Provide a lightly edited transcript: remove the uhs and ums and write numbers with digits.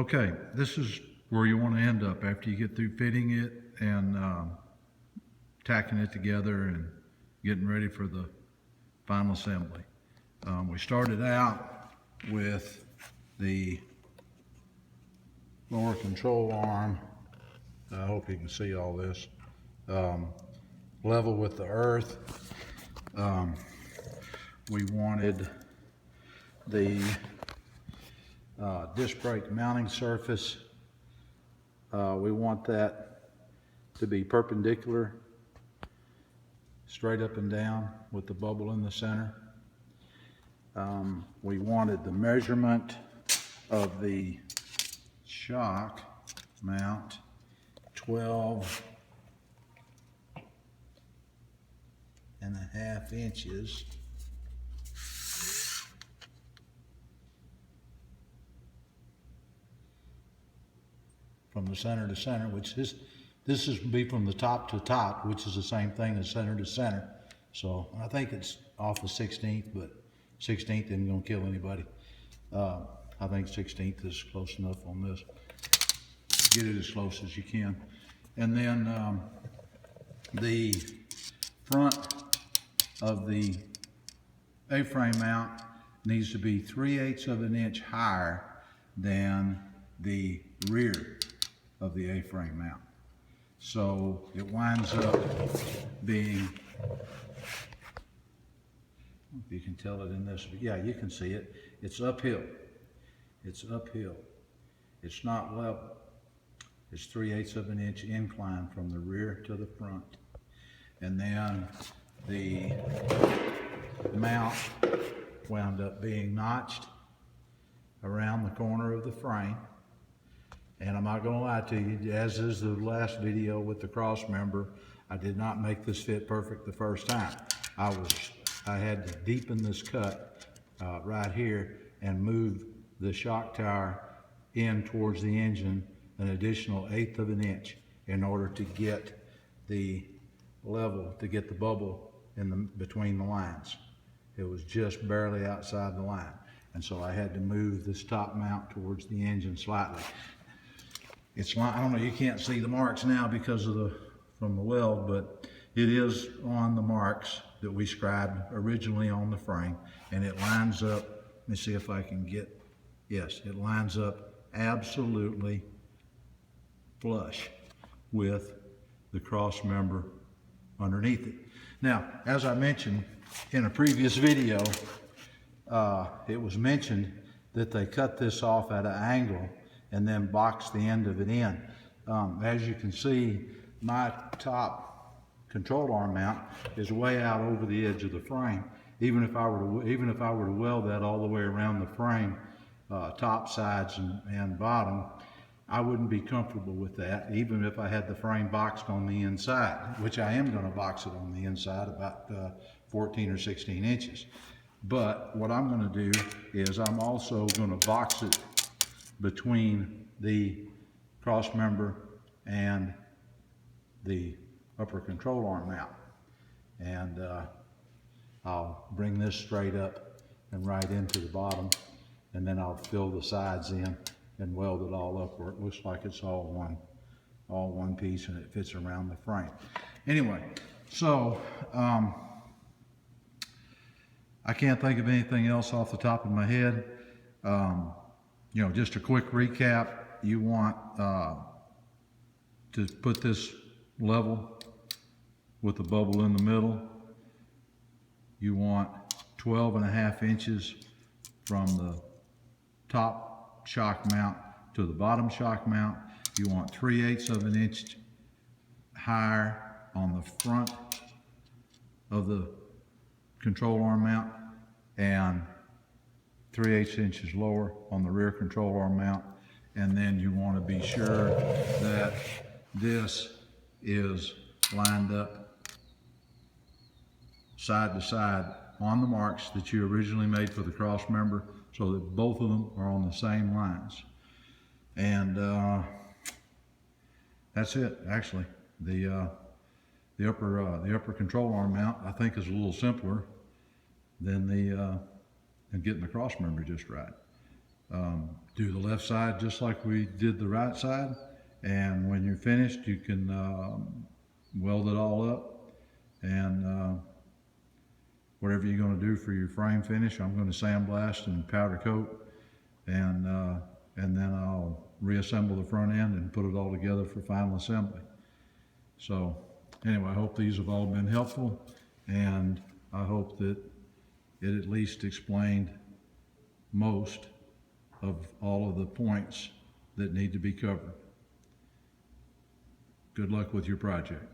Okay, this is where you want to end up after you get through fitting it and tacking it together and getting ready for the final assembly. We started out with the lower control arm. I hope you can see all this. Level with the earth. We wanted the disc brake mounting surface. We want that to be perpendicular, straight up and down with the bubble in the center. We wanted the measurement of the shock mount 12.5 inches. From the center to center, which this is be from the top to top, which is the same thing as center to center. So I think it's off the 16th, but 16th isn't going to kill anybody. I think 16th is close enough on this. Get it as close as you can. And then the front of the A-frame mount needs to be 3/8 of an inch higher than the rear of the A-frame mount. So it winds up being, if you can tell it in this, yeah, you can see it. It's uphill. It's uphill. It's not level. It's 3/8 of an inch incline from the rear to the front. And then the mount wound up being notched around the corner of the frame. And I'm not going to lie to you, as is the last video with the cross member, I did not make this fit perfect the first time. I had to deepen this cut right here and move the shock tower in towards the engine an additional 1/8 of an inch in order to get the level, to get the bubble between the lines. It was just barely outside the line. And so I had to move this top mount towards the engine slightly. It's like, I don't know, you can't see the marks now because of from the weld, but it is on the marks that we scribed originally on the frame, and it lines up. Let me see if I can get, yes, it lines up absolutely flush with the cross member underneath it. Now, as I mentioned in a previous video, it was mentioned that they cut this off at an angle and then box the end of it in. As you can see, my top control arm mount is way out over the edge of the frame. Even if I were to weld that all the way around the frame, top, sides, and bottom, I wouldn't be comfortable with that, even if I had the frame boxed on the inside, which I am going to box it on the inside about 14 or 16 inches. But what I'm going to do is I'm also going to box it between the cross member and the upper control arm mount. And I'll bring this straight up and right into the bottom, and then I'll fill the sides in and weld it all up where it looks like it's all one piece and it fits around the frame. Anyway, so I can't think of anything else off the top of my head. You know, just a quick recap. You want to put this level with the bubble in the middle. You want 12.5 inches from the top shock mount to the bottom shock mount. You want 3/8 of an inch higher on the front of the control arm mount and 3/8 inches lower on the rear control arm mount. And then you want to be sure that this is lined up side to side on the marks that you originally made for the cross member, so that both of them are on the same lines. And that's it, actually. The upper control arm mount, I think, is a little simpler than getting the cross member just right. do the left side just like we did the right side, and when you're finished you can weld it all up, and whatever you're going to do for your frame finish, I'm going to sandblast and powder coat, and then I'll reassemble the front end and put it all together for final assembly. So anyway, I hope these have all been helpful, and I hope that it at least explained most of all of the points that need to be covered. Good luck with your project.